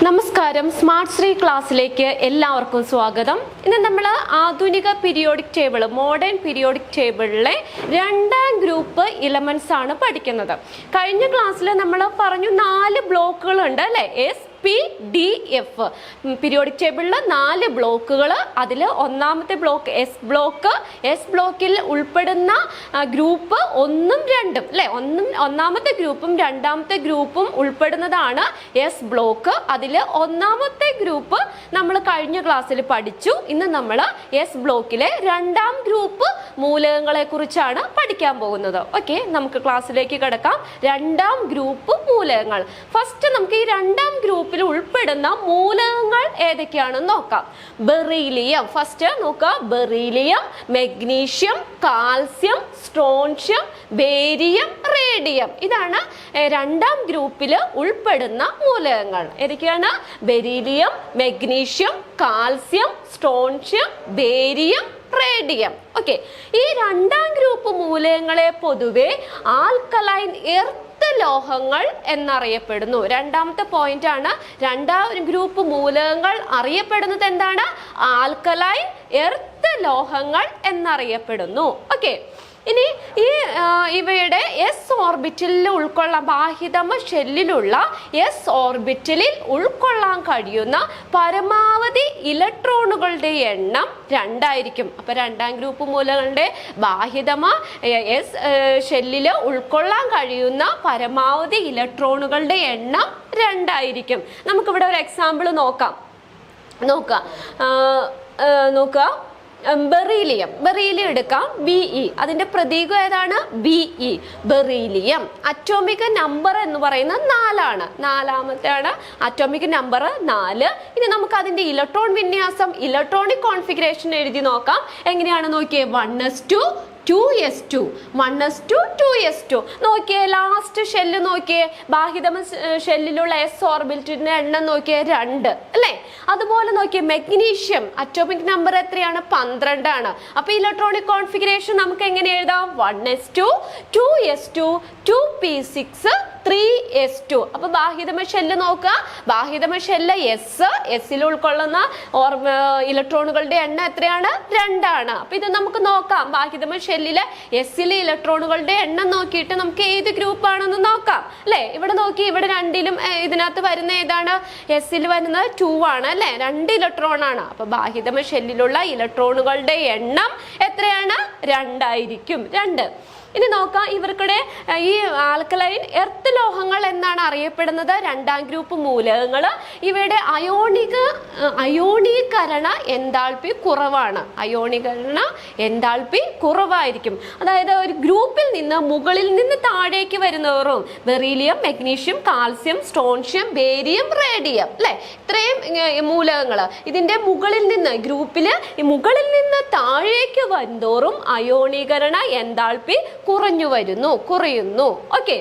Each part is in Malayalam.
നമസ്കാരം, സ്മാർട്ട് ശ്രീ ക്ലാസ്സിലേക്ക് എല്ലാവർക്കും സ്വാഗതം. ഇന്ന് നമ്മൾ ആധുനിക പീരിയോഡിക് ടേബിൾ, മോഡേൺ പീരിയോഡിക് ടേബിളിലെ രണ്ടാം ഗ്രൂപ്പ് എലമെന്റ്സ് ആണ് പഠിക്കുന്നത്. കഴിഞ്ഞ ക്ലാസ്സിൽ നമ്മൾ പറഞ്ഞു 4 ബ്ലോക്കുകളുണ്ട് അല്ലേ? SPDF പീരിയോഡിക് ടേബിളിൽ 4 ബ്ലോക്കുകൾ. അതിൽ ഒന്നാമത്തെ ബ്ലോക്ക് എസ് ബ്ലോക്കിൽ ഉൾപ്പെടുന്ന ഗ്രൂപ്പ് 1ഉം 2ഉം അല്ലേ? ഒന്നാമത്തെ ഗ്രൂപ്പും രണ്ടാമത്തെ ഗ്രൂപ്പും ഉൾപ്പെടുന്നതാണ് എസ് ബ്ലോക്ക്. അതിൽ ഒന്നാമത്തെ ഗ്രൂപ്പ് നമ്മൾ കഴിഞ്ഞ ക്ലാസ്സിൽ പഠിച്ചു. ഇന്ന് നമ്മൾ എസ് ബ്ലോക്കിലെ രണ്ടാം ഗ്രൂപ്പ് മൂലകങ്ങളെ കുറിച്ചാണ് പഠിക്കാൻ പോകുന്നത്. ഓക്കെ, നമുക്ക് ക്ലാസ്സിലേക്ക് കിടക്കാം. രണ്ടാം ഗ്രൂപ്പ് മൂലകങ്ങൾ. ഫസ്റ്റ് നമുക്ക് ഈ രണ്ടാം ഗ്രൂപ്പ് ഉൾപ്പെടുന്ന മൂലകങ്ങൾ ഏതൊക്കെയാണെന്ന് നോക്കാം. ബെറീലിയം ഫസ്റ്റ് നോക്കാം. Beryllium, magnesium, calcium, strontium, barium, radium. ഇതാണ് രണ്ടാം ഗ്രൂപ്പിൽ ഉൾപ്പെടുന്ന മൂലകങ്ങൾ. ഏതൊക്കെയാണ്? Beryllium, magnesium, calcium, strontium, barium, radium. Okay, ഈ രണ്ടാം ഗ്രൂപ്പ് മൂലകങ്ങളെ പൊതുവെ ആൽക്കലൈൻ എർത്ത് ലോഹങ്ങൾ എന്നറിയപ്പെടുന്നു. രണ്ടാമത്തെ പോയിന്റ് ആണ്. രണ്ടാം ഗ്രൂപ്പ് മൂലകങ്ങൾ അറിയപ്പെടുന്നത് എന്താണ്? ആൽക്കലൈൻ എർത്ത് ലോഹങ്ങൾ എന്നറിയപ്പെടുന്നു. ഓക്കെ, ഇനി ഇവയുടെ എസ് ഓർബിറ്റലിൽ ഉൾക്കൊള്ളാൻ, ബാഹ്യതമ ഷെല്ലിലുള്ള എസ് ഓർബിറ്റലിൽ ഉൾക്കൊള്ളാൻ കഴിയുന്ന പരമാവധി ഇലക്ട്രോണുകളുടെ എണ്ണം 2 ആയിരിക്കും. അപ്പൊ രണ്ടാം ഗ്രൂപ്പ് മൂലകങ്ങളുടെ ബാഹ്യതമ എസ് ഷെല്ലിൽ ഉൾക്കൊള്ളാൻ കഴിയുന്ന പരമാവധി ഇലക്ട്രോണുകളുടെ എണ്ണം 2 ആയിരിക്കും. നമുക്കിവിടെ ഒരു എക്സാമ്പിൾ നോക്കാം. ബെറീലിയം എടുക്കാം. BE, അതിന്റെ പ്രതീകം ഏതാണ്? BE, beryllium. അറ്റോമിക് നമ്പർ എന്ന് പറയുന്നത് 4 ആണ്. നാലാമത്തെയാണ് അറ്റോമിക് നമ്പർ 4. ഇനി നമുക്ക് അതിന്റെ ഇലക്ട്രോൺ വിന്യാസം, ഇലക്ട്രോണിക് കോൺഫിഗറേഷൻ എഴുതി നോക്കാം. എങ്ങനെയാണ് നോക്കിയേ? 1s2 2s2 1s2 2s2. നോക്കിയേ, ലാസ്റ്റ് ഷെല്ല് നോക്കിയേ, ബാഹ്യതമ ഷെല്ലിലുള്ള എസ് ഓർബിറ്റിന്റെ എണ്ണം നോക്കിയേ 2 അല്ലേ? അതുപോലെ നോക്കിയേ മെഗ്നീഷ്യം അറ്റോമിക് നമ്പർ എത്രയാണ്? 12 ആണ്. അപ്പൊ ഇലക്ട്രോണിക് കോൺഫിഗറേഷൻ നമുക്ക് എങ്ങനെ എഴുതാം? 1s2 2s2 2p6 3s2. അപ്പൊ ബാഹ്യതമ ഷെല്ല് നോക്കുക. ബാഹ്യതമ ഷെല്ല് എസ്സിൽ ഉൾക്കൊള്ളുന്ന ഇലക്ട്രോണുകളുടെ എണ്ണം എത്രയാണ്? 2 ആണ്. അപ്പൊ ഇത് നമുക്ക് നോക്കാം. ബാഹ്യതമ ഷെല്ലിലെ എസ്സിലെ ഇലക്ട്രോണുകളുടെ എണ്ണം നോക്കിയിട്ട് നമുക്ക് ഏത് ഗ്രൂപ്പ് ആണെന്ന് നോക്കാം അല്ലെ? ഇവിടെ നോക്കി, ഇവിടെ 2ലും ഇതിനകത്ത് വരുന്ന ഏതാണ്? എസ്സിൽ വരുന്നത് 2 ആണ് അല്ലെ? 2 ഇലക്ട്രോൺ ആണ്. അപ്പൊ ബാഹ്യതമ ഷെല്ലിലുള്ള ഇലക്ട്രോണുകളുടെ എണ്ണം എത്രയാണ്? 2 ആയിരിക്കും. 2. ഇനി നോക്കാം, ഇവർക്കിടെ ഈ ആൽക്കലൈൻ എർത്ത് ലോഹങ്ങൾ എന്നാണ് അറിയപ്പെടുന്നത് രണ്ടാം ഗ്രൂപ്പ് മൂലകങ്ങൾ. ഇവയുടെ അയോണീകരണ എൻതാൾപ്പി കുറവാണ്. അയോണീകരണ എൻതാൾപ്പി കുറവായിരിക്കും. അതായത് ഒരു ഗ്രൂപ്പിൽ നിന്ന് മുകളിൽ നിന്ന് താഴേക്ക് വരുന്നവരും beryllium, magnesium, calcium, strontium, barium, radium അല്ലെ? ഇത്രയും മൂലകങ്ങൾ ഇതിന്റെ മുകളിൽ നിന്ന് ഗ്രൂപ്പില് മുകളിൽ നിന്ന് താഴേക്ക് വരുന്നതോറും അയോണീകരണ എൻതാൾപ്പി കുറയുന്നു. ഓക്കെ,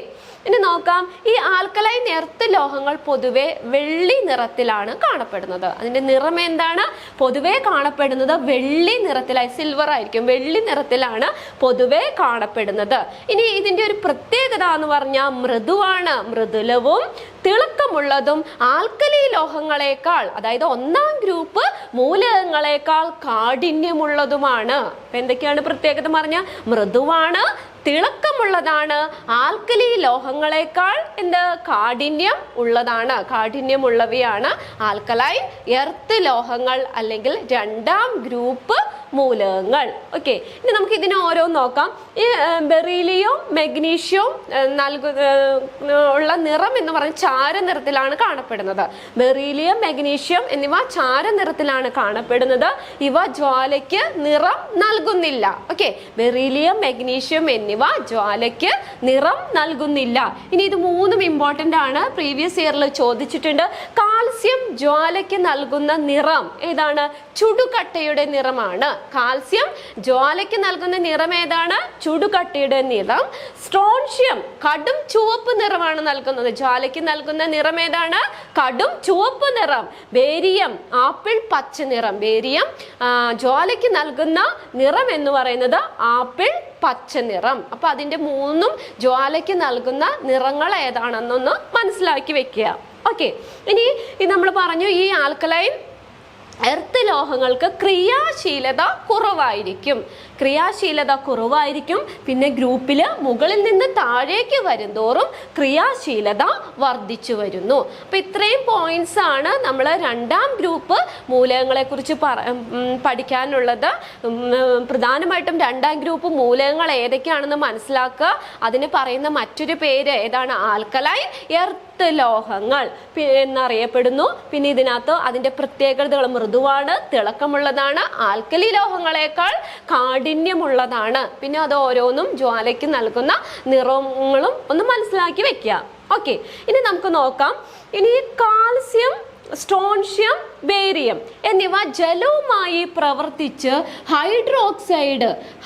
ഇനി നോക്കാം. ഈ ആൽക്കലൈൻ എർത്ത് ലോഹങ്ങൾ പൊതുവെ വെള്ളി നിറത്തിലാണ് കാണപ്പെടുന്നത്. അതിന്റെ നിറം എന്താണ്? പൊതുവെ കാണപ്പെടുന്നത് വെള്ളി നിറത്തിലായി, സിൽവർ ആയിരിക്കും, വെള്ളി നിറത്തിലാണ് പൊതുവെ കാണപ്പെടുന്നത്. ഇനി ഇതിന്റെ ഒരു പ്രത്യേകത എന്ന് പറഞ്ഞാൽ മൃദുവാണ്. മൃദുലവും തിളക്കമുള്ളതും ആൽക്കലി ലോഹങ്ങളെക്കാൾ, അതായത് ഒന്നാം ഗ്രൂപ്പ് മൂലകങ്ങളെക്കാൾ കാഠിന്യമുള്ളതുമാണ്. അപ്പൊ എന്തൊക്കെയാണ് പ്രത്യേകത പറഞ്ഞാൽ? മൃദുവാണ്, തിളക്കമുള്ളതാണ്, ആൽക്കലി ലോഹങ്ങളെക്കാൾ കാഠിന്യം ഉള്ളതാണ്. കാഠിന്യമുള്ളവയാണ് ആൽക്കലൈൻ എർത്ത് ലോഹങ്ങൾ അല്ലെങ്കിൽ രണ്ടാം ഗ്രൂപ്പ് മൂലകങ്ങൾ. ഓക്കെ, ഇനി നമുക്ക് ഇതിനെ ഓരോന്ന് നോക്കാം. ഈ ബെറീലിയവും മെഗ്നീഷ്യവും ഉള്ള നിറം എന്ന് പറഞ്ഞാൽ ചാരനിറത്തിലാണ് കാണപ്പെടുന്നത്. ബെറീലിയം, മെഗ്നീഷ്യം എന്നിവ ചാരനിറത്തിലാണ് കാണപ്പെടുന്നത്. ഇവ ജ്വാലയ്ക്ക് നിറം നൽകുന്നില്ല. ഓക്കെ, ബെറീലിയം, മെഗ്നീഷ്യം എന്നിവ ജ്വാലയ്ക്ക് നിറം നൽകുന്നില്ല. ഇനി ഇത് 3ഉം ഇമ്പോർട്ടന്റ് ആണ്, പ്രീവിയസ് ഇയറിൽ ചോദിച്ചിട്ടുണ്ട്. കാൽസ്യം ജ്വാലയ്ക്ക് നൽകുന്ന നിറം ഏതാണ്? ചുടുകട്ടയുടെ നിറമാണ്. കാൽസ്യം ജ്വാലയ്ക്ക് നൽകുന്ന നിറം ഏതാണ്? ചുടുകട്ടയുടെ നിറം. സ്ട്രോൺഷ്യം കടും ചുവപ്പ് നിറമാണ് നൽകുന്നത്. ജ്വാലയ്ക്ക് നൽകുന്ന നിറം ഏതാണ്? കടും ചുവപ്പ് നിറം. ബേരിയം ആപ്പിൾ പച്ച നിറം. ബേരിയം ജ്വാലയ്ക്ക് നൽകുന്ന നിറം എന്ന് പറയുന്നത് ആപ്പിൾ പച്ച നിറം. അപ്പൊ അതിന്റെ 3ഉം ജ്വാലയ്ക്ക് നൽകുന്ന നിറങ്ങൾ ഏതാണെന്നൊന്ന് മനസ്സിലാക്കി വെക്കുക. ഓക്കെ, ഇനി നമ്മൾ പറഞ്ഞു ഈ ആൽക്കലൈൻ എർത്ത് ലോഹങ്ങൾക്ക് ക്രിയാശീലത കുറവായിരിക്കും. പിന്നെ ഗ്രൂപ്പിൽ മുകളിൽ നിന്ന് താഴേക്ക് വരുന്തോറും ക്രിയാശീലത വർദ്ധിച്ചു വരുന്നു. അപ്പൊ ഇത്രയും പോയിന്റ്സ് ആണ് നമ്മൾ രണ്ടാം ഗ്രൂപ്പ് മൂലകങ്ങളെ കുറിച്ച് പഠിക്കാനുള്ളത്. പ്രധാനമായിട്ടും രണ്ടാം ഗ്രൂപ്പ് മൂലകങ്ങൾ ഏതൊക്കെയാണെന്ന് മനസ്സിലാക്കുക. അതിന് പറയുന്ന മറ്റൊരു പേര് ഏതാണ്? ആൽക്കലൈൻ എർത്ത് ലോഹങ്ങൾ എന്നറിയപ്പെടുന്നു. പിന്നെ ഇതിനകത്ത് അതിന്റെ പ്രത്യേകതകൾ മൃദുവാണ്, തിളക്കമുള്ളതാണ്, ആൽക്കലി ലോഹങ്ങളെക്കാൾ കാഠിന്യമുള്ളതാണ്. പിന്നെ അത് ഓരോന്നും ജ്വാലയ്ക്ക് നൽകുന്ന നിറങ്ങളും ഒന്ന് മനസ്സിലാക്കി വെക്കുക. ഓക്കെ, ഇനി നമുക്ക് നോക്കാം. ഇനി കാൽസ്യം, സ്ട്രോൺഷ്യം, ബേരിയം എന്നിവ ജലവുമായി പ്രവർത്തിച്ച്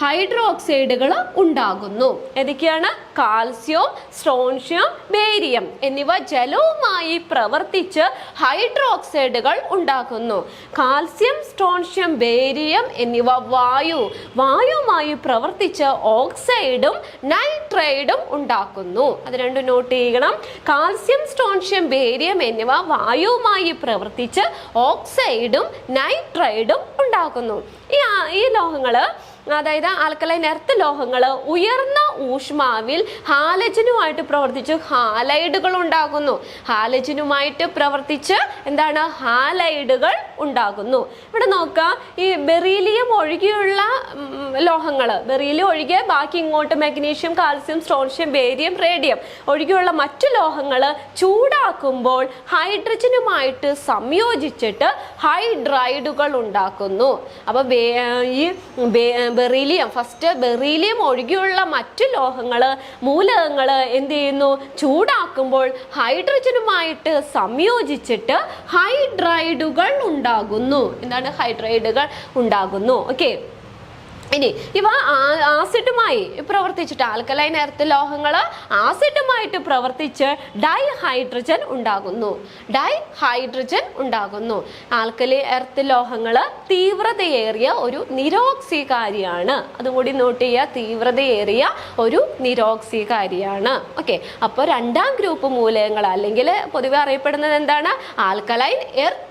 ഹൈഡ്രോക്സൈഡുകൾ ഉണ്ടാകുന്നു. ഏതൊക്കെയാണ്? കാൽസ്യം, സ്ട്രോൺഷ്യം, ബേരിയം എന്നിവ ജലവുമായി പ്രവർത്തിച്ച് ഹൈഡ്രോക്സൈഡുകൾ ഉണ്ടാക്കുന്നു. കാൽസ്യം, സ്ട്രോൺഷ്യം, ബേരിയം എന്നിവ വായുവുമായി പ്രവർത്തിച്ച് ഓക്സൈഡും നൈട്രൈഡും ഉണ്ടാക്കുന്നു. അത് രണ്ടും നോട്ട് ചെയ്യണം. കാൽസ്യം, സ്ട്രോൺഷ്യം, ബേരിയം എന്നിവ വായുവുമായി പ്രവർത്തിച്ച് ഓക്സൈഡും നൈട്രൈഡും ഉണ്ടാക്കുന്നു. ഈ ലോഹങ്ങള്, അതായത് ആൽക്കലൈൻ എർത്ത് ലോഹങ്ങൾ ഉയർന്ന ഊഷ്മാവിൽ ഹാലജനുമായിട്ട് പ്രവർത്തിച്ച് ഹാലൈഡുകൾ ഉണ്ടാകുന്നു. ഹാലജനുമായിട്ട് പ്രവർത്തിച്ച് എന്താണ്? ഹാലൈഡുകൾ ഉണ്ടാകുന്നു. ഇവിടെ നോക്കാം, ഈ ബെറീലിയം ഒഴികെയുള്ള ലോഹങ്ങൾ, ബെറീലിയം ഒഴികെ ബാക്കി ഇങ്ങോട്ട് magnesium, calcium, strontium, barium, radium ഒഴികെയുള്ള മറ്റു ലോഹങ്ങൾ ചൂടാക്കുമ്പോൾ ഹൈഡ്രജനുമായിട്ട് സംയോജിച്ചിട്ട് ഹൈഡ്രൈഡുകൾ ഉണ്ടാക്കുന്നു. അപ്പൊ ഈ ബെറീലിയം ഒഴികെയുള്ള മറ്റു മൂലകങ്ങൾ എന്ത് ചെയ്യുന്നു? ചൂടാക്കുമ്പോൾ ഹൈഡ്രജനുമായിട്ട് സംയോജിച്ചിട്ട് ഹൈഡ്രൈഡുകൾ ഉണ്ടാകുന്നു. എന്താണ്? ഹൈഡ്രൈഡുകൾ ഉണ്ടാകുന്നു. ഓക്കെ, ഇനി ഇവ ആസിഡുമായി പ്രവർത്തിച്ചിട്ട്, ആൽക്കലൈൻ എർത്ത് ലോഹങ്ങൾ ആസിഡുമായിട്ട് പ്രവർത്തിച്ച് ഡൈഹൈഡ്രജൻ ഉണ്ടാകുന്നു. ആൽക്കലി എർത്ത് ലോഹങ്ങൾ തീവ്രതയേറിയ ഒരു നിരോക്സികാരിയാണ്. അതുകൂടി നോട്ട് ചെയ്യുക, തീവ്രതയേറിയ ഒരു നിരോക്സികാരിയാണ്. ഓക്കെ, അപ്പോൾ രണ്ടാം ഗ്രൂപ്പ് മൂലകങ്ങൾ അല്ലെങ്കിൽ പൊതുവെ അറിയപ്പെടുന്നത് എന്താണ്? ആൽക്കലൈൻ എർത്ത്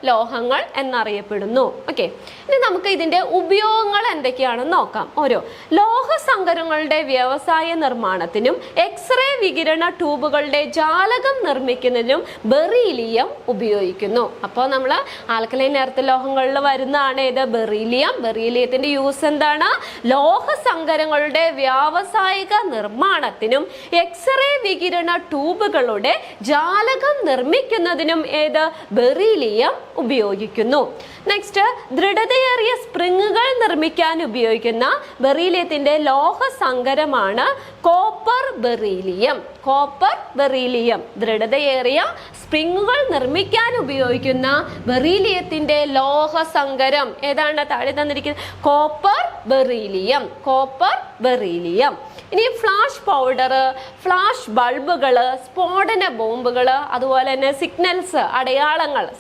ലോഹങ്ങൾ എന്നറിയപ്പെടുന്നു. ഓക്കെ, ഇനി നമുക്ക് ഇതിന്റെ ഉപയോഗങ്ങൾ എന്തൊക്കെയാണെന്ന് നോക്കാം. ഓരോ ലോഹസങ്കരങ്ങളുടെ വ്യവസായ നിർമ്മാണത്തിനും എക്സ്റേ വികിരണ ട്യൂബുകളുടെ ജാലകം നിർമ്മിക്കുന്നതിനും ബെറീലിയം ഉപയോഗിക്കുന്നു. അപ്പോൾ നമ്മൾ ആൽക്കലൈൻ എർത്ത് ലോഹങ്ങളിൽ വരുന്നതാണ് ഏത്? ബെറീലിയം. ബെറീലിയത്തിന്റെ യൂസ് എന്താണ്? ലോഹസങ്കരങ്ങളുടെ വ്യാവസായിക നിർമ്മാണത്തിനും എക്സ്റേ വികിരണ ട്യൂബുകളുടെ ജാലകം നിർമ്മിക്കുന്നതിനും ഏത്? ബെറീലിയം ഉപയോഗിക്കുന്നു. നെക്സ്റ്റ്, ദൃഢതയേറിയ സ്പ്രിങ്ങുകൾ നിർമ്മിക്കാൻ ഉപയോഗിക്കുന്ന ബെറീലിയത്തിന്റെ ലോഹസങ്കരമാണ് കോപ്പർ ബെറീലിയം. ദൃഢതയേറിയ സ്പ്രിങ്ങുകൾ നിർമ്മിക്കാൻ ഉപയോഗിക്കുന്ന ബെറീലിയത്തിന്റെ ലോഹസങ്കരം ഏതാണ്? താഴെ തന്നിരിക്കുന്നത് കോപ്പർ ബെറീലിയം. ഇനി ഫ്ലാഷ് പൗഡർ, ഫ്ലാഷ് ബൾബുകൾ, സ്ഫോടന ബോംബുകൾ, അതുപോലെ തന്നെ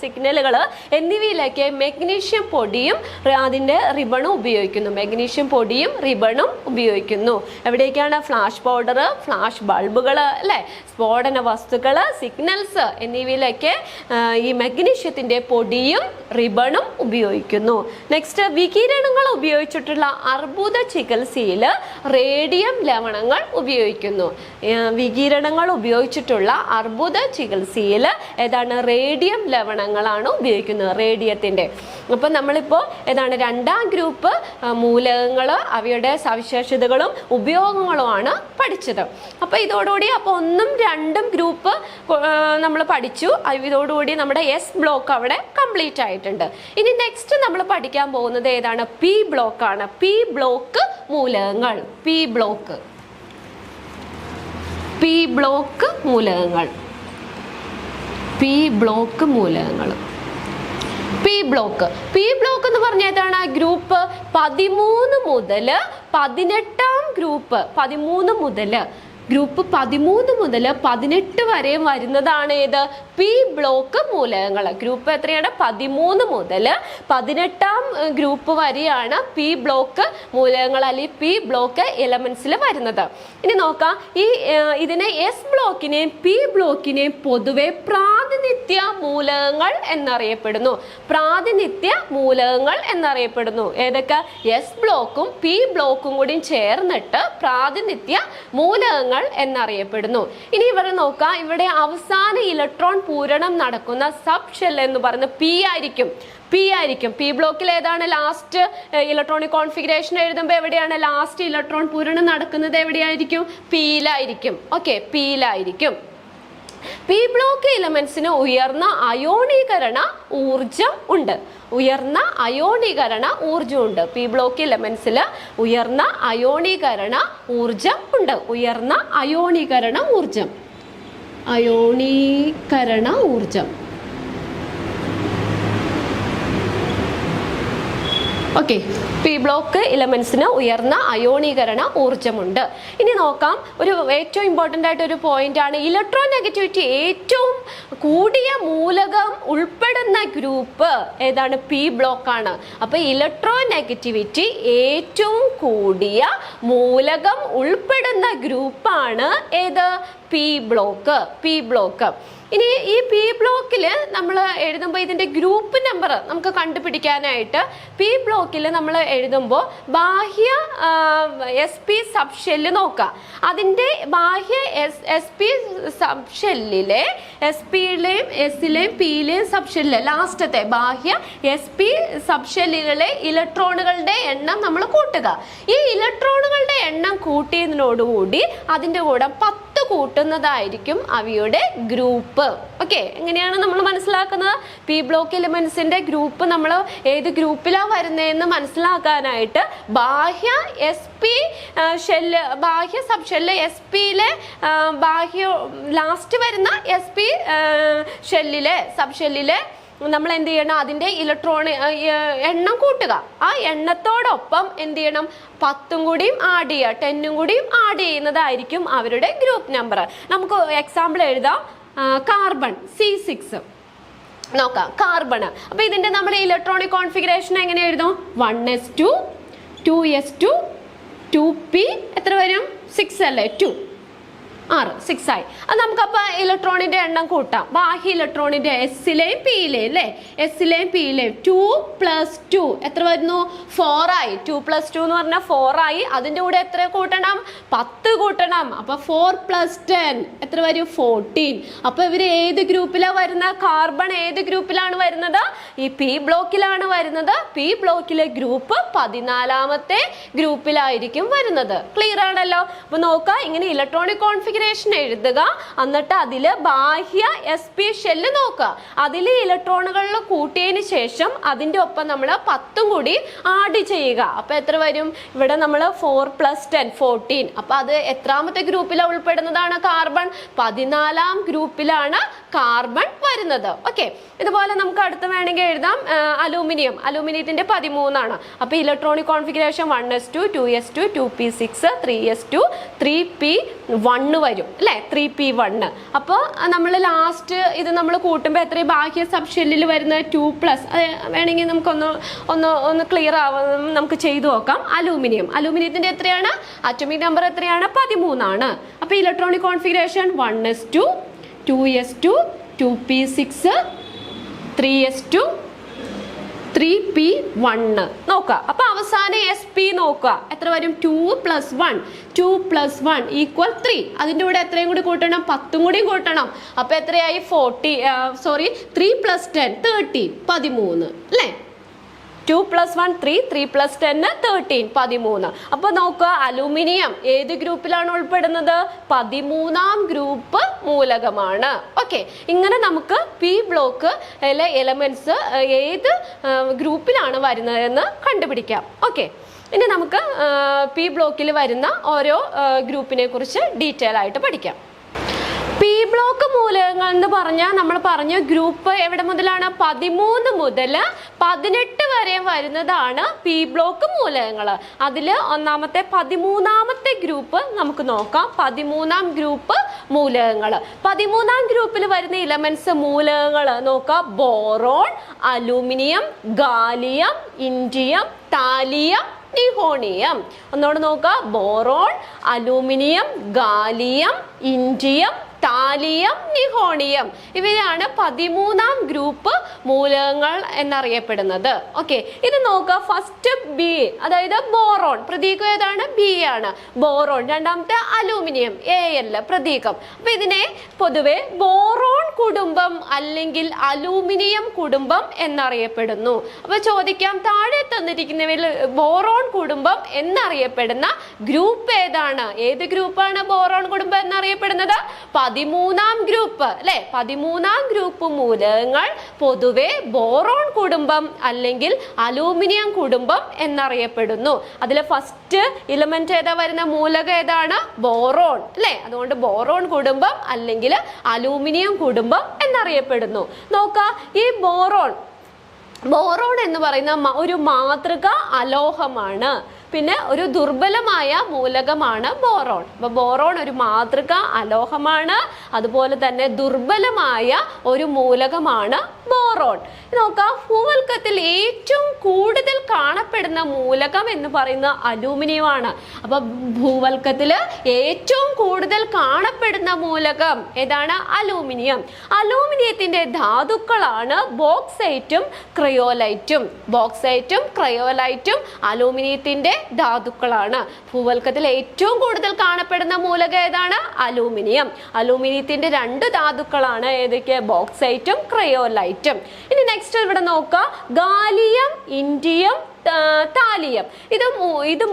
സിഗ്നലുകൾ എന്നിവയിലേക്ക് മഗ്നീഷ്യം പൊടിയും അതിന്റെ റിബണും ഉപയോഗിക്കുന്നു. എവിടേക്കാണ്? ഫ്ലാഷ് പൗഡർ, ഫ്ലാഷ് ബൾബുകൾ, അല്ലെ, സ്ഫോടന വസ്തുക്കൾ, സിഗ്നൽസ് എന്നിവയിലേക്ക് ഈ മഗ്നീഷ്യത്തിന്റെ പൊടിയും റിബണും ഉപയോഗിക്കുന്നു. നെക്സ്റ്റ്, വികിരണങ്ങൾ ഉപയോഗിച്ചിട്ടുള്ള അർബുദ ചികിത്സയിൽ റേഡിയം ലവണങ്ങൾ ഉപയോഗിക്കുന്നു. ഏതാണ്? റേഡിയം ലവണങ്ങളാണ് ഉപയോഗിക്കുന്നത്, റേഡിയത്തിന്റെ. അപ്പൊ നമ്മളിപ്പോ ഏതാണ്? രണ്ടാം ഗ്രൂപ്പ് മൂലകങ്ങൾ, അവയുടെ സവിശേഷതകളും ഉപയോഗങ്ങളുമാണ് പഠിച്ചത്. അപ്പൊ ഇതോടുകൂടി ഒന്നും രണ്ടും ഗ്രൂപ്പ് നമ്മൾ പഠിച്ചു. ഇതോടുകൂടി നമ്മുടെ എസ് ബ്ലോക്ക് അവിടെ കംപ്ലീറ്റ് ആയിട്ടുണ്ട്. ഇനി നെക്സ്റ്റ് നമ്മൾ പഠിക്കാൻ പോകുന്നത് ഏതാണ്? പി ബ്ലോക്ക് ആണ്. പി ബ്ലോക്ക് മൂലകങ്ങൾ. പി ബ്ലോക്ക് മൂലകങ്ങൾ. പി ബ്ലോക്ക് എന്ന് പറഞ്ഞതാണ് ഗ്രൂപ്പ് 13 മുതൽ 18 ഗ്രൂപ്പ് 13 മുതൽ ഗ്രൂപ്പ് 13 മുതൽ 18 വരെ വരുന്നതാണ് ഏത്? പി ബ്ലോക്ക് മൂലകങ്ങൾ. ഗ്രൂപ്പ് എത്രയാണ്? 13 മുതൽ 18 ഗ്രൂപ്പ് വരെയാണ് പി ബ്ലോക്ക് മൂലകങ്ങൾ അല്ലെങ്കിൽ പി ബ്ലോക്ക് എലമെന്റ്സിൽ വരുന്നത്. ഇനി നോക്കാം, ഇതിനെ എസ് ബ്ലോക്കിനെയും പി ബ്ലോക്കിനെയും പൊതുവെ പ്രാതിനിധ്യ മൂലകങ്ങൾ എന്നറിയപ്പെടുന്നു. പ്രാതിനിധ്യ മൂലകങ്ങൾ എന്നറിയപ്പെടുന്നു. ഏതൊക്കെ? എസ് ബ്ലോക്കും പി ബ്ലോക്കും കൂടി ചേർന്നിട്ട് പ്രാതിനിധ്യ മൂലകങ്ങൾ എന്നറിയപ്പെടുന്നു. ഇനി ഇവിടെ നോക്കാം, ഇവിടെ അവസാന ഇലക്ട്രോൺ പൂരണം നടക്കുന്ന സബ് ഷെൽ എന്ന് പറയുന്നത് പി ആയിരിക്കും. പി ബ്ലോക്കിൽ ഏതാണ് ലാസ്റ്റ് ഇലക്ട്രോണിക് കോൺഫിഗറേഷൻ എഴുതുമ്പോൾ എവിടെയാണ് ലാസ്റ്റ് ഇലക്ട്രോൺ പൂരണം നടക്കുന്നത്? എവിടെയായിരിക്കും? പിയിലായിരിക്കും. ഓക്കെ, പിയിലായിരിക്കും. പി ബ്ലോക്ക് എലമെന്റ്സിന് ഉയർന്ന അയോണീകരണ ഊർജം ഉണ്ട്. ഉയർന്ന അയോണീകരണ ഊർജം ഉണ്ട്. പി ബ്ലോക്ക് എലമെന്റ്സിൽ ഉയർന്ന അയോണീകരണ ഊർജം ഉണ്ട്. ഉയർന്ന അയോണീകരണ ഊർജം. ഓക്കെ, പി ബ്ലോക്ക് എലമെന്റ്സിന് ഉയർന്ന അയോണീകരണ ഊർജമുണ്ട്. ഇനി നോക്കാം, ഏറ്റവും ഇമ്പോർട്ടൻ്റ് ആയിട്ട് ഒരു പോയിന്റ് ആണ് ഇലക്ട്രോൺ നെഗറ്റിവിറ്റി ഏറ്റവും കൂടിയ മൂലകം ഉൾപ്പെടുന്ന ഗ്രൂപ്പ് ഏതാണ്? പി ബ്ലോക്ക് ആണ്. അപ്പൊ ഇലക്ട്രോൺ നെഗറ്റിവിറ്റി ഏറ്റവും കൂടിയ മൂലകം ഉൾപ്പെടുന്ന ഗ്രൂപ്പാണ് ഏത്? P block. ഇനി ഈ പി ബ്ലോക്കിൽ നമ്മൾ എഴുതുമ്പോൾ ഇതിന്റെ ഗ്രൂപ്പ് നമ്പർ നമുക്ക് കണ്ടുപിടിക്കാനായിട്ട് പി ബ്ലോക്കിൽ നമ്മൾ എഴുതുമ്പോൾ ബാഹ്യ എസ് പി സബ് ഷെല്ല് നോക്കാം. അതിൻ്റെ ബാഹ്യ എസ് പി സബ് ഷെല്ലിലെ എസ് പിയിലെയും എസിലെയും പിയിലെയും സബ് ഷെല്ലിലെ ലാസ്റ്റത്തെ ബാഹ്യ എസ് പി സബ് ഷെല്ലുകളിലെ ഇലക്ട്രോണുകളുടെ എണ്ണം നമ്മൾ കൂട്ടുക. ഈ ഇലക്ട്രോണുകളുടെ എണ്ണം കൂട്ടിയതിനോടുകൂടി അതിൻ്റെ കൂടെ 10 കൂട്ടുന്നതായിരിക്കും അവയുടെ ഗ്രൂപ്പ്. ഓക്കെ, എങ്ങനെയാണ് നമ്മൾ മനസ്സിലാക്കുന്നത്? പി ബ്ലോക്ക് എലിമെന്റ്സിന്റെ ഗ്രൂപ്പ് നമ്മൾ ഏത് ഗ്രൂപ്പിലാണ് വരുന്നതെന്ന് മനസ്സിലാക്കാനായിട്ട് ബാഹ്യ എസ് പി ഷെല്ല്, ബാഹ്യ സബ് ഷെല്ല് എസ് പിയിലെ ബാഹ്യ ലാസ്റ്റ് വരുന്ന എസ് പി ഷെല്ലിലെ സബ് ഷെല്ലിലെ നമ്മൾ എന്ത് ചെയ്യണം? അതിൻ്റെ ഇലക്ട്രോൺ എണ്ണം കൂട്ടുക. ആ എണ്ണത്തോടൊപ്പം എന്ത് ചെയ്യണം? 10 കൂടിയും ആഡ് ചെയ്യുക, 10 കൂടിയും ആഡ് ചെയ്യുന്നതായിരിക്കും അവരുടെ ഗ്രൂപ്പ് നമ്പർ. നമുക്ക് എക്സാമ്പിൾ എഴുതാം. കാർബൺ C6 നോക്കാം. കാർബൺ, അപ്പൊ ഇതിന്റെ നമ്മുടെ ഇലക്ട്രോണിക് കോൺഫിഗറേഷൻ എങ്ങനെ എഴുതും? 1s2 2s2 2p എത്ര വരും? 6 അല്ലേ? 2 6 ആയി. അത് നമുക്കപ്പോൾ ഇലക്ട്രോണിന്റെ എണ്ണം കൂട്ടാം. ബാഹ്യ ഇലക്ട്രോണിന്റെ എസിലെയും പിയിലെയും അല്ലേ? എസിലെയും പിയിലെയും 2 + 2 എത്ര വരുന്നു? 4 ആയി. 2 + 2 എന്ന് പറഞ്ഞാൽ 4 ആയി. അതിൻ്റെ കൂടെ എത്ര കൂട്ടണം? 10 കൂട്ടണം. അപ്പൊ 4 + 10 എത്ര വരും? 14. അപ്പൊ ഇവര് ഏത് ഗ്രൂപ്പിലാണ് വരുന്നത്? കാർബൺ ഏത് ഗ്രൂപ്പിലാണ് വരുന്നത്? ഈ പി ബ്ലോക്കിലാണ് വരുന്നത്. പി ബ്ലോക്കിലെ ഗ്രൂപ്പ് 14ാമത്തെ ഗ്രൂപ്പിലായിരിക്കും വരുന്നത്. ക്ലിയർ ആണല്ലോ? അപ്പൊ നോക്കാം, ഇങ്ങനെ ഇലക്ട്രോണിക് കോൺഫിഗറേഷൻ എഴുതുക. എന്നിട്ട് അതില് ബാഹ്യ എസ് പി ഷെല്ല് നോക്കുക. അതിൽ ഇലക്ട്രോണുകളിൽ കൂട്ടിയതിന് ശേഷം അതിൻ്റെ ഒപ്പം നമ്മൾ 10 കൂടി ആഡ് ചെയ്യുക. അപ്പൊ എത്ര വരും? ഇവിടെ നമ്മൾ 4 + 10 14. അപ്പൊ അത് എത്രാമത്തെ ഗ്രൂപ്പിലാണ് ഉൾപ്പെടുന്നതാണ്? കാർബൺ 14ാം ഗ്രൂപ്പിലാണ് കാർബൺ വരുന്നത്. ഓക്കെ, ഇതുപോലെ നമുക്ക് അടുത്ത് വേണമെങ്കിൽ എഴുതാം. അലൂമിനിയത്തിന്റെ 13 ആണ്. അപ്പൊ electronic configuration 1s2 2s2 2p6 3s2 3p1 വരും അല്ലേ? 3p1. അപ്പോൾ നമ്മൾ ലാസ്റ്റ് ഇത് നമ്മൾ കൂട്ടുമ്പോൾ എത്രയും ബാഹ്യ സബ് ഷെല്ലിൽ വരുന്നത് 2+. വേണമെങ്കിൽ നമുക്കൊന്ന് ക്ലിയർ ആവാം, നമുക്ക് ചെയ്തു നോക്കാം. അലൂമിനിയത്തിന്റെ എത്രയാണ്? അറ്റോമിക് നമ്പർ എത്രയാണ്? 13 ആണ്. അപ്പോൾ electronic configuration 1s2 2s2 2p6 3s2 3p1 നോക്കുക. അപ്പൊ അവസാനം SP നോക്കുക. എത്ര വരും? 2 + 1 2 + 1 = 3. അതിൻ്റെ കൂടെ എത്രയും കൂടി കൂട്ടണം? 10 കൂടി കൂട്ടണം. അപ്പൊ എത്രയായി? 3 + 10 30 13 അല്ലേ? 2 + 1 3 3 + 10 13 13. അപ്പൊ നോക്കുക, അലൂമിനിയം ഏത് ഗ്രൂപ്പിലാണ് ഉൾപ്പെടുന്നത്? 13ാം ഗ്രൂപ്പ് മൂലകമാണ്. ഓക്കെ, ഇങ്ങനെ നമുക്ക് പി ബ്ലോക്ക് എലമെന്റ്സ് ഏത് ഗ്രൂപ്പിലാണ് വരുന്നതെന്ന് കണ്ടുപിടിക്കാം. ഓക്കെ, ഇനി നമുക്ക് പി ബ്ലോക്കിൽ വരുന്ന ഓരോ ഗ്രൂപ്പിനെ കുറിച്ച് ഡീറ്റെയിൽ ആയിട്ട് പഠിക്കാം. പി ബ്ലോക്ക് മൂലകങ്ങൾ എന്ന് പറഞ്ഞാൽ നമ്മൾ പറഞ്ഞ ഗ്രൂപ്പ് എവിടെ മുതലാണ് 13 മുതൽ 18 വരെ വരുന്നതാണ് പി ബ്ലോക്ക് മൂലകങ്ങൾ. അതിൽ ഒന്നാമത്തെ 13ാമത്തെ ഗ്രൂപ്പ് നമുക്ക് നോക്കാം. 13ാം ഗ്രൂപ്പ് മൂലകങ്ങൾ. 13ാം ഗ്രൂപ്പിൽ വരുന്ന ഇലമെന്റ്സ് മൂലകങ്ങൾ നോക്കാം. Boron, aluminium, gallium, indium, thallium, nihonium. ഒന്നോട് നോക്കുക. Boron, aluminium, gallium, indium, thallium, nihonium. ഇവയാണ് 13ാം ഗ്രൂപ്പ് മൂലകങ്ങൾ എന്നറിയപ്പെടുന്നത്. ഓക്കെ, ഇത് നോക്കുക. ഫസ്റ്റ് ബി, അതായത് ബോറോൺ. പ്രതീകം ഏതാണ്? ബി ആണ്. ബോറോൺ. രണ്ടാമത്തെ അലൂമിനിയം, എ അല്ല പ്രതീകം. അപ്പൊ ഇതിനെ പൊതുവെ ബോറോൺ കുടുംബം അല്ലെങ്കിൽ അലൂമിനിയം കുടുംബം എന്നറിയപ്പെടുന്നു. അപ്പൊ ചോദിക്കാം, താഴെ തന്നിരിക്കുന്നവയിൽ ബോറോൺ കുടുംബം എന്നറിയപ്പെടുന്ന ഗ്രൂപ്പ് ഏതാണ്? ഏത് ഗ്രൂപ്പാണ് ബോറോൺ കുടുംബം എന്നറിയപ്പെടുന്നത്? 13ാം ഗ്രൂപ്പ് അല്ലെ. 13ാം ഗ്രൂപ്പ് മൂലകങ്ങൾ പൊതുവെ ബോറോൺ കുടുംബം അല്ലെങ്കിൽ അലൂമിനിയം കുടുംബം എന്നറിയപ്പെടുന്നു. അതിലെ ഫസ്റ്റ് ഇലമെന്റ് ഏതാ വരുന്ന മൂലകം ഏതാണ്? ബോറോൺ അല്ലെ. അതുകൊണ്ട് ബോറോൺ കുടുംബം അല്ലെങ്കിൽ അലൂമിനിയം കുടുംബം എന്നറിയപ്പെടുന്നു. നോക്കാം, ഈ ബോറോൺ എന്ന് പറയുന്ന ഒരു മാതൃക അലോഹമാണ്. പിന്നെ ഒരു ദുർബലമായ മൂലകമാണ് ബോറോൺ. അപ്പൊ ബോറോൺ ഒരു മാതൃക അലോഹമാണ്, അതുപോലെ തന്നെ ദുർബലമായ ഒരു മൂലകമാണ് ബോറോൺ. നോക്കാം, ഭൂവൽക്കത്തിൽ ഏറ്റവും കൂടുതൽ കാണപ്പെടുന്ന മൂലകം എന്ന് പറയുന്ന അലൂമിനിയമാണ്. അപ്പൊ ഭൂവൽക്കത്തിൽ ഏറ്റവും കൂടുതൽ കാണപ്പെടുന്ന മൂലകം ഏതാണ്? അലൂമിനിയം. അലൂമിനിയത്തിന്റെ ധാതുക്കളാണ് ബോക്സൈറ്റും ക്രയോലൈറ്റും. ബോക്സൈറ്റും ക്രയോലൈറ്റും അലൂമിനിയത്തിന്റെ ധാതുക്കളാണ്. ഭൂവൽക്കത്തിൽ ഏറ്റവും കൂടുതൽ കാണപ്പെടുന്ന മൂലകം ഏതാണ്? അലൂമിനിയം. അലൂമിനിയത്തിന്റെ 2 ധാതുക്കളാണ് ഏതൊക്കെ? ബോക്സൈറ്റും ക്രയോലൈറ്റും. ഇനി നെക്സ്റ്റ് ഇവിടെ നോക്കാം, ഗാലിയം, ഇൻഡിയം, താലിയം. ഇത്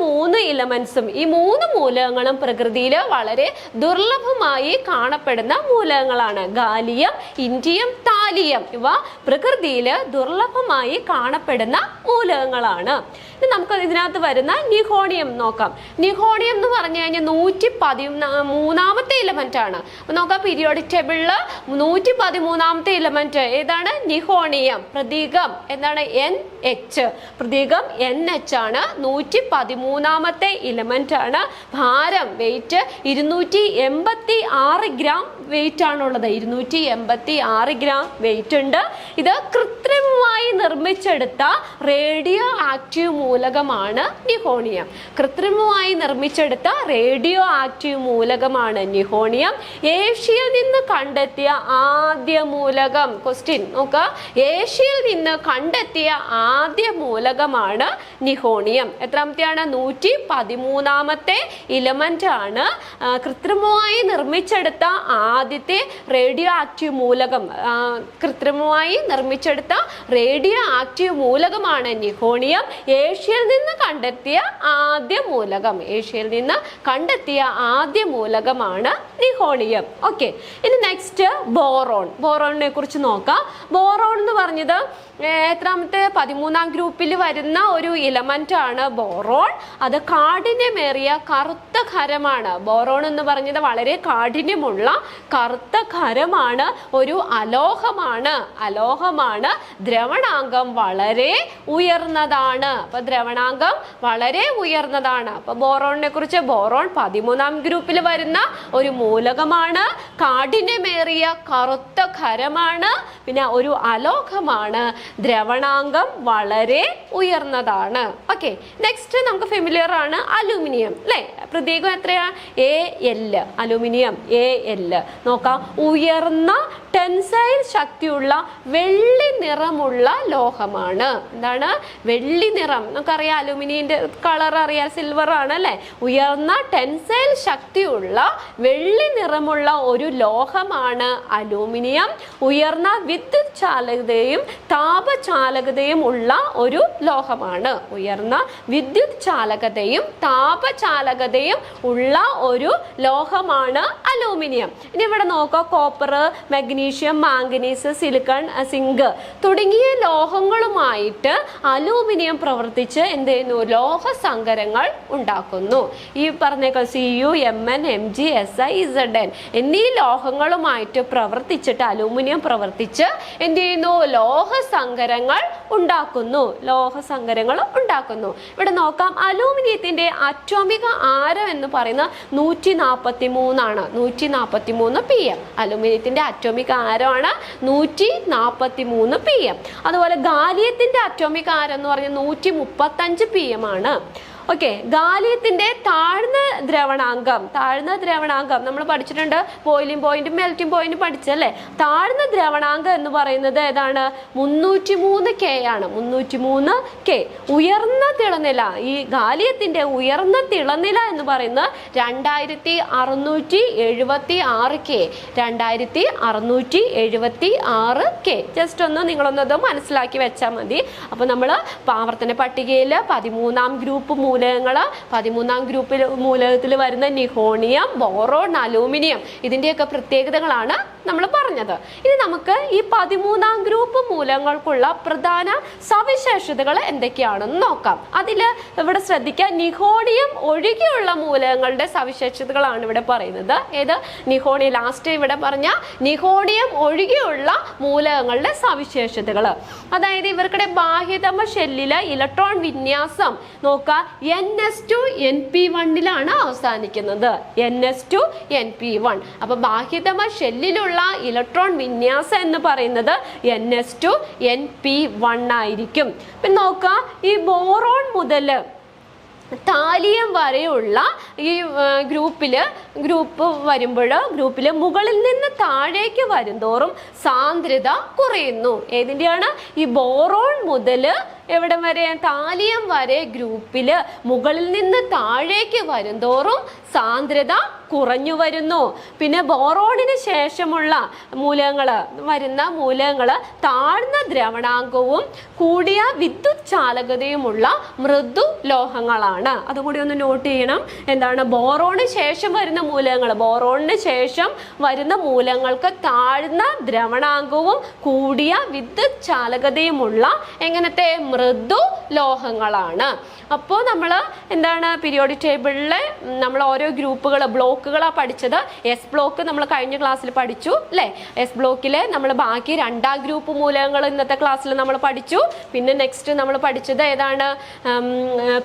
3 ഇലമെന്റ്സും ഈ 3 മൂലകങ്ങളും പ്രകൃതിയിൽ വളരെ ദുർലഭമായി കാണപ്പെടുന്ന മൂലകങ്ങളാണ്. ഗാലിയം, ഇൻഡിയം, താലിയം ഇവ പ്രകൃതിയിൽ ദുർലഭമായി കാണപ്പെടുന്ന മൂലകങ്ങളാണ്. ഇനി നമുക്ക് ഇതിനകത്ത് വരുന്ന നിഹോണിയം നോക്കാം. നിഹോണിയം എന്ന് പറഞ്ഞു കഴിഞ്ഞാൽ 113ാമത്തെ ഇലമെന്റ് ആണ്. അപ്പൊ നോക്കാം, പീരിയോഡിക് ടേബിളില് 113ാമത്തെ ഇലമെന്റ് ഏതാണ്? നിഹോണിയം. പ്രതീകം എന്താണ്? NH. പ്രതീകം NH ആണ്. 113ാമത്തെ ഇലമെന്റ് ആണ്. ഭാരം വെയിറ്റ് 286 ഗ്രാം വെയിറ്റ് ആണുള്ളത്. 286 ഗ്രാം വെയിറ്റ് ഉണ്ട്. ഇത് കൃത്രിമമായി നിർമ്മിച്ചെടുത്ത റേഡിയോ ആക്റ്റീവ് മൂലകമാണ് നിഹോണിയം. കൃത്രിമമായി നിർമ്മിച്ചെടുത്ത റേഡിയോ ആക്റ്റീവ് മൂലകമാണ് നിഹോണിയം. ഏഷ്യയിൽ നിന്ന് കണ്ടെത്തിയ ആദ്യ മൂലകം. ക്വസ്റ്റ്യൻ നോക്കുക, ഏഷ്യയിൽ നിന്ന് കണ്ടെത്തിയ ആദ്യ മൂലകമാണ് നിഹോണിയം. എത്രാമത്തെയാണ്? 113ാമത്തെ ഇലമെന്റ് ആണ്. കൃത്രിമമായി നിർമ്മിച്ചെടുത്ത ആദ്യത്തെ റേഡിയോ ആക്റ്റീവ് മൂലകം. കൃത്രിമമായി നിർമ്മിച്ചെടുത്ത റേഡിയോ ആക്റ്റീവ് മൂലകമാണ് നിഹോണിയം. ഏഷ്യയിൽ നിന്ന് കണ്ടെത്തിയ ആദ്യ മൂലകം. ഏഷ്യയിൽ നിന്ന് കണ്ടെത്തിയ ആദ്യ മൂലകമാണ് നിഹോണിയം. ഓക്കെ, ഇനി നെക്സ്റ്റ് ബോറോൺ. ബോറോണിനെ കുറിച്ച് നോക്കാം. ബോറോൺ എന്ന് പറഞ്ഞത് എത്രാമത്തെ? 13ാം ഗ്രൂപ്പിൽ വരുന്ന ഒരു ഇലമെന്റ് ആണ് ബോറോൺ. അത് കാഠിന്യമേറിയ കറുത്ത ഖരമാണ്. ബോറോൺ എന്ന് പറഞ്ഞത് വളരെ കാഠിന്യമുള്ള കറുത്ത ഖരമാണ്. ഒരു അലോഹമാണ്. ദ്രവണാങ്കം വളരെ ഉയർന്നതാണ്. അപ്പൊ ദ്രവണാങ്കം വളരെ ഉയർന്നതാണ്. അപ്പൊ ബോറോണിനെ കുറിച്ച്, ബോറോൺ 13ാം ഗ്രൂപ്പിൽ വരുന്ന ഒരു മൂലകമാണ്. കാഠിന്യമേറിയ കറുത്ത ഖരമാണ്. പിന്നെ ഒരു അലോഹമാണ്. ദ്രവണാങ്കം വളരെ ഉയർന്നതാണ്. ഓക്കെ, നെക്സ്റ്റ് നമുക്ക് ഫെമിലിയർ ആണ് അലൂമിനിയം അല്ലെ. പ്രതീകം എത്രയാ? AL. Aluminium AL. നോക്കാം, ഉയർന്ന ടെൻസൈൽ ശക്തിയുള്ള വെള്ളി നിറമുള്ള ലോഹമാണ്. എന്താണ്? വെള്ളി നിറം. നമുക്കറിയാം അലൂമിനിയന്റെ കളർ അറിയാം, സിൽവർ ആണ് അല്ലെ. ഉയർന്ന ടെൻസൈൽ ശക്തിയുള്ള വെള്ളി നിറമുള്ള ഒരു ലോഹമാണ് അലൂമിനിയം. ഉയർന്ന വിദ്യുത് ചാലകതയും താപചാലകതയും ഉള്ള ഒരു ലോഹമാണ്. ലോഹമാണ്. ഉയർന്ന വിദ്യുത് ചാലകതയും താപചാലകതയും ഉള്ള ഒരു ലോഹമാണ് അലൂമിനിയം. ഇനി ഇവിടെ നോക്കുക, copper, magnesium, manganese, silicon, zinc തുടങ്ങിയ ലോഹങ്ങളുമായിട്ട് അലൂമിനിയം പ്രവർത്തിച്ച് എന്ത് ചെയ്യുന്നു? ലോഹസങ്കരങ്ങൾ ഉണ്ടാക്കുന്നു. ഈ പറഞ്ഞേക്ക Cu, Mn, Mg, Si, Zn എന്നീ ലോഹങ്ങളുമായിട്ട് പ്രവർത്തിച്ചിട്ട് അലൂമിനിയം പ്രവർത്തിച്ച് എന്ത് ചെയ്യുന്നു? ലോഹസങ്കരങ്ങൾ ഉണ്ടാക്കുന്നു. ഇവിടെ നോക്കാം, അലൂമിനിയത്തിന്റെ അറ്റോമിക ആരം എന്ന് പറയുന്നത് 143 ആണ്. 143 pm. അലൂമിനിയത്തിന്റെ അറ്റോമിക ആരമാണ് 143 pm. അതുപോലെ ഗാലിയത്തിന്റെ അറ്റോമിക ആരം എന്ന് പറഞ്ഞാൽ 135 pm ആണ്. ഓക്കെ, ഗാലിയത്തിന്റെ താഴ്ന്ന ദ്രവണാങ്കം നമ്മൾ പഠിച്ചിട്ടുണ്ട്. ബോയിലിംഗ് പോയിന്റ്, മെൽറ്റിംഗ് പോയിന്റ് പഠിച്ചല്ലേ. താഴ്ന്ന ദ്രവണാങ്കം എന്ന് പറയുന്നത് ഏതാണ്? 303 K ആണ്. 303 K. ഉയർന്ന തിളനില, ഈ ഗാലിയത്തിന്റെ ഉയർന്ന തിളനില എന്ന് പറയുന്നത് 2676 K. 2676 K. ജസ്റ്റ് ഒന്ന് നിങ്ങളൊന്നത് മനസ്സിലാക്കി വെച്ചാൽ മതി. അപ്പൊ നമ്മൾ ആവർത്തന പട്ടികയിൽ 13ാം ഗ്രൂപ്പ് മൂലകങ്ങൾ, 13ാം ഗ്രൂപ്പിൽ മൂലകത്തിൽ വരുന്ന നിഹോണിയം, ബോറോൺ, അലൂമിനിയം ഇതിൻ്റെയൊക്കെ പ്രത്യേകതകളാണ് നമ്മൾ പറഞ്ഞത്. ഇനി നമുക്ക് ഈ 13ാം ഗ്രൂപ്പ് മൂലകങ്ങൾക്കുള്ള പ്രധാന സവിശേഷതകൾ എന്തൊക്കെയാണെന്ന് നോക്കാം. അതിൽ ഇവിടെ ശ്രദ്ധിക്കുക, നിഹോണിയം ഒഴികെയുള്ള മൂലകങ്ങളുടെ സവിശേഷതകളാണ് ഇവിടെ പറയുന്നത്. ഏത്? നിഹോണിയം. ലാസ്റ്റ് ഇവിടെ പറഞ്ഞ നിഹോണിയം ഒഴികെയുള്ള മൂലകങ്ങളുടെ സവിശേഷതകൾ. അതായത് ഇവർക്കിടെ ബാഹ്യതമ ഷെല്ലിലെ ഇലക്ട്രോൺ വിന്യാസം നോക്കുക, ns2 np1 അവസാനിക്കുന്നത്. ns2 np1. അപ്പൊ ബാഹ്യതമ ഷെല്ലിലുള്ള ഇലക്ട്രോൺ വിന്യാസം എന്ന് പറയുന്നത് ns2 np1 ആയിരിക്കും. പിന്നെ നോക്കുക, ഈ ബോറോൺ മുതൽ താലിയം വരെയുള്ള ഈ ഗ്രൂപ്പിൽ മുകളിൽ നിന്ന് താഴേക്ക് വരുന്തോറും സാന്ദ്രത കുറയുന്നു. ഏതിൻ്റെയാണ്? ഈ ബോറോൺ മുതൽ എവിടെ വരെ? താലിയം വരെ ഗ്രൂപ്പിൽ മുകളിൽ നിന്ന് താഴേക്ക് വരുന്തോറും സാന്ദ്രത കുറഞ്ഞു വരുന്നു. പിന്നെ ബോറോണിന് ശേഷമുള്ള വരുന്ന മൂലകങ്ങൾ താഴ്ന്ന ദ്രവണാങ്കവും കൂടിയ വിദ്യുത് ചാലകതയുമുള്ള മൃദു ലോഹങ്ങളാണ്. അതുകൂടി ഒന്ന് നോട്ട് ചെയ്യണം. എന്താണ്? ബോറോണിന് ശേഷം വരുന്ന മൂലകങ്ങൾക്ക് താഴ്ന്ന ദ്രവണാങ്കവും കൂടിയ വിദ്യുത് ചാലകതയുമുള്ള എങ്ങനത്തെ? മൃദു ലോഹങ്ങളാണ്. അപ്പോൾ നമ്മൾ എന്താണ്? പീരിയോഡിക് ടേബിളിൽ നമ്മൾ ഓരോ ബ്ലോക്കുകളാണ് പഠിച്ചത്. എസ് ബ്ലോക്ക് നമ്മൾ കഴിഞ്ഞ ക്ലാസ്സിൽ പഠിച്ചു അല്ലേ? എസ് ബ്ലോക്കിൽ നമ്മൾ ബാക്കി 2ാം ഗ്രൂപ്പ് മൂലകങ്ങൾ ഇന്നത്തെ ക്ലാസ്സിൽ നമ്മൾ പഠിച്ചു. പിന്നെ നെക്സ്റ്റ് നമ്മൾ പഠിച്ചത് ഏതാണ്?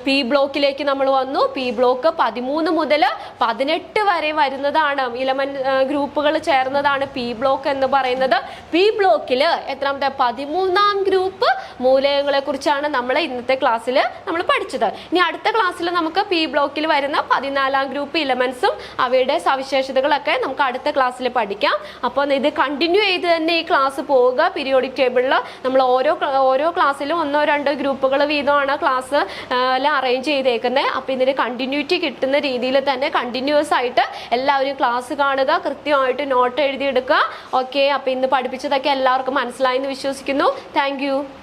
പി ബ്ലോക്കിലേക്ക് നമ്മൾ വന്നു. പി ബ്ലോക്ക് 13 മുതൽ 18 വരെ വരുന്നതാണ്. ഗ്രൂപ്പുകൾ ചേർന്നതാണ് പി ബ്ലോക്ക് എന്ന് പറയുന്നത്. പി ബ്ലോക്കിൽ എത്രാമത്തെ? 13ാം ഗ്രൂപ്പ് മൂലകങ്ങളെ കുറിച്ചാണ് നമ്മൾ ഇന്നത്തെ ക്ലാസ്സിൽ നമ്മൾ പഠിച്ചത്. ഇനി അടുത്ത ക്ലാസ്സിൽ നമുക്ക് പി ബ്ലോക്കിൽ വരുന്ന 14ാം ഗ്രൂപ്പ് ഇലമെന്റ്സും അവയുടെ സവിശേഷതകളൊക്കെ നമുക്ക് അടുത്ത ക്ലാസ്സിൽ പഠിക്കാം. അപ്പോൾ ഇത് കണ്ടിന്യൂ ചെയ്ത് തന്നെ ഈ ക്ലാസ് പോവുക. പീരിയോഡിക് ടേബിളിൽ നമ്മൾ ഓരോ ക്ലാസ്സിലും 1-2 ഗ്രൂപ്പുകൾ വീതമാണ് ക്ലാസ് അറേഞ്ച് ചെയ്തേക്കുന്നത്. അപ്പോൾ ഇതിന് കണ്ടിന്യൂറ്റി കിട്ടുന്ന രീതിയിൽ തന്നെ കണ്ടിന്യൂസ് ആയിട്ട് എല്ലാവരും ക്ലാസ് കാണുക, കൃത്യമായിട്ട് നോട്ട് എഴുതിയെടുക്കുക. ഓക്കെ, അപ്പോൾ ഇന്ന് പഠിപ്പിച്ചതൊക്കെ എല്ലാവർക്കും മനസ്സിലായി എന്ന് വിശ്വസിക്കുന്നു. താങ്ക്